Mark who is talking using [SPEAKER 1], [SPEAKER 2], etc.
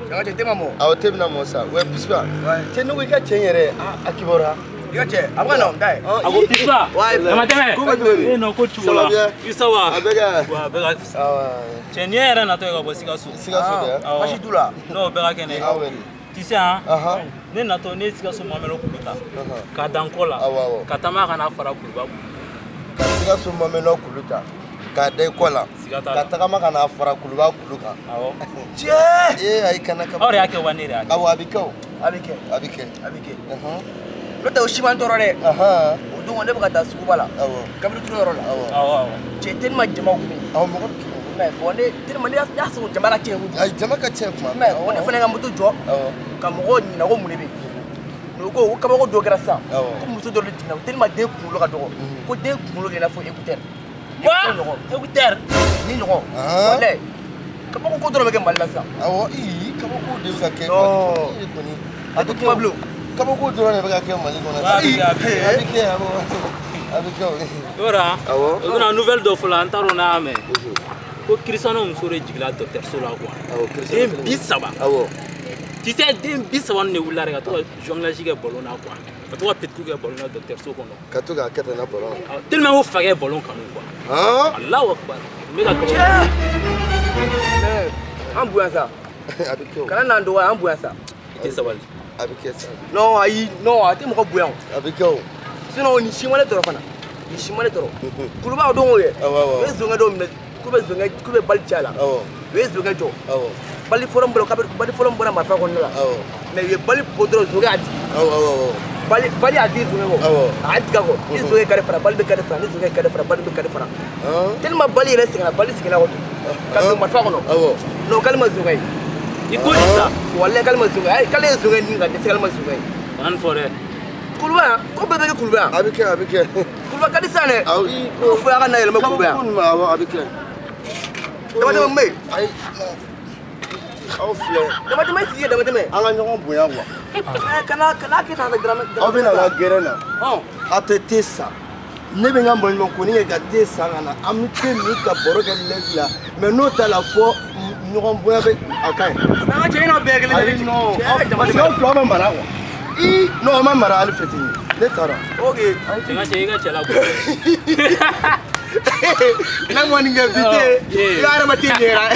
[SPEAKER 1] Sanga te tema mo.
[SPEAKER 2] Aw te bina mo sa. Ouais Pispa. Te no ka chenyere akibora.
[SPEAKER 1] Ikache, abana ndai.
[SPEAKER 3] Ago Pispa. Amateme. Eh no ko chula. Isawa.
[SPEAKER 2] Abega.
[SPEAKER 3] Wa bega.
[SPEAKER 2] Awa.
[SPEAKER 3] Chenyere na to ka bo sikasu.
[SPEAKER 2] Sikasu de.
[SPEAKER 1] Bashi dula.
[SPEAKER 3] No bega kene.
[SPEAKER 2] Awen.
[SPEAKER 3] Tisi hein.
[SPEAKER 2] Aha.
[SPEAKER 3] Ne na to ne sikasu mamelo kuta. Ka dankola. Ka tama kana fara kuluba.
[SPEAKER 2] Sikasu mamelo kuluta. Ka de kola. Ka takama kana fara kuluba kuluka.
[SPEAKER 3] Awo.
[SPEAKER 1] Che!
[SPEAKER 2] Ai kana ka.
[SPEAKER 3] Ore yake wanere yake.
[SPEAKER 2] Awa abikao.
[SPEAKER 1] Abike.
[SPEAKER 2] Aha.
[SPEAKER 1] Lota ushiman torore.
[SPEAKER 2] Aha.
[SPEAKER 1] Udungo ne baka subala.
[SPEAKER 2] Awo.
[SPEAKER 1] Kabiru turo rola.
[SPEAKER 3] Awo.
[SPEAKER 1] Che ten ma jama gumi.
[SPEAKER 2] Awo mo ko.
[SPEAKER 1] Mais bonne ten ma ya so jama ka che.
[SPEAKER 2] Ai jama ka che kuma.
[SPEAKER 1] Mais bonne fane ga mutu jo.
[SPEAKER 2] Awo.
[SPEAKER 1] Ka mo go nyina go munebe. No go ka mo go do grasa.
[SPEAKER 2] Awo.
[SPEAKER 1] Ko muso do le dina ten ma de kulo ka dogo. Ko de kulo ke na fo écouteur.
[SPEAKER 3] Quoi? Écouteur.
[SPEAKER 1] Ni no. Wale. Ka mo ko do me ke malala sa.
[SPEAKER 2] Awo kama ko de ka ke.
[SPEAKER 1] No. Adu kuma blue.
[SPEAKER 2] Kama ko do ne baka ke mali ko na. Abike abo. Abike.
[SPEAKER 3] Ora.
[SPEAKER 2] Awo.
[SPEAKER 3] Una nouvelle do fula antaro na ame. Ko Cristiano Musore jigla docteur Sola quoi.
[SPEAKER 2] Awo Cristiano.
[SPEAKER 3] Dem bisaba.
[SPEAKER 2] Awo.
[SPEAKER 3] Tu sais dem bisaba ne wula rega to jonglage ke bolona quoi. To wa petku ke bolona docteur So kono.
[SPEAKER 2] Ka to ga kete na bolon.
[SPEAKER 3] Tellement wo fage bolon kanu quoi.
[SPEAKER 2] Ah.
[SPEAKER 3] Allahu akbar. Me ga ko.
[SPEAKER 1] Ambuya sa.
[SPEAKER 2] Abike.
[SPEAKER 1] Kana na ndo ambuya sa.
[SPEAKER 3] Ite sabali.
[SPEAKER 2] Abike sa.
[SPEAKER 1] Non ayi non ate mo ko buya.
[SPEAKER 2] Abike.
[SPEAKER 1] Sinon ni shimale toro fana. Ni shimale toro. Kuluba odongo ye.
[SPEAKER 2] Awo.
[SPEAKER 1] We zonga do mine. Kube bal chala.
[SPEAKER 2] Awo.
[SPEAKER 1] We zonga jo.
[SPEAKER 2] Awo.
[SPEAKER 1] Bali forum bolo kabe bali forum bona mafa ko nala.
[SPEAKER 2] Awo.
[SPEAKER 1] Mais ye bali podro zonga ati.
[SPEAKER 2] Awo.
[SPEAKER 1] Bali ati zonga ko.
[SPEAKER 2] Awo.
[SPEAKER 1] Ati ka ko. Ni zonga kare fara bali be kare fara ni zonga kare fara bali be kare fara. Tellement bali reste ngala bali sikela ko. Ka mafa ko no.
[SPEAKER 2] Awo.
[SPEAKER 1] No kalma zonga.
[SPEAKER 3] Iko isa.
[SPEAKER 1] Wallahi kalma zonga. Ay kale zonga ni ngade kalma zonga.
[SPEAKER 3] Nan fore.
[SPEAKER 1] Kulba ko bebe ke kulba.
[SPEAKER 2] Abike.
[SPEAKER 1] Kulba kadi sane.
[SPEAKER 2] Awi.
[SPEAKER 1] Ko fu aga na yele ma kulba.
[SPEAKER 2] Kun ma awo abike.
[SPEAKER 1] Dama me.
[SPEAKER 2] Ai. Aw fle.
[SPEAKER 1] Dama si dama me.
[SPEAKER 2] Ala ñogon boya wa.
[SPEAKER 1] Kana ke ta drama.
[SPEAKER 2] Aw bina la gerena. Atete sa. Ne be ngam bon ko ni ga te sa ngana amite ni ka boro ga lesla. Mais no ta la fo ñogon boya be akai.
[SPEAKER 1] Na che no be gele.
[SPEAKER 2] Ai no. Dama se flo ma mara wa. No ma mara al fetini. Ne tara.
[SPEAKER 1] Okay.
[SPEAKER 3] Tinga che ga chala ko.
[SPEAKER 1] Na mo ni ga bite. Ya ara ma tinera.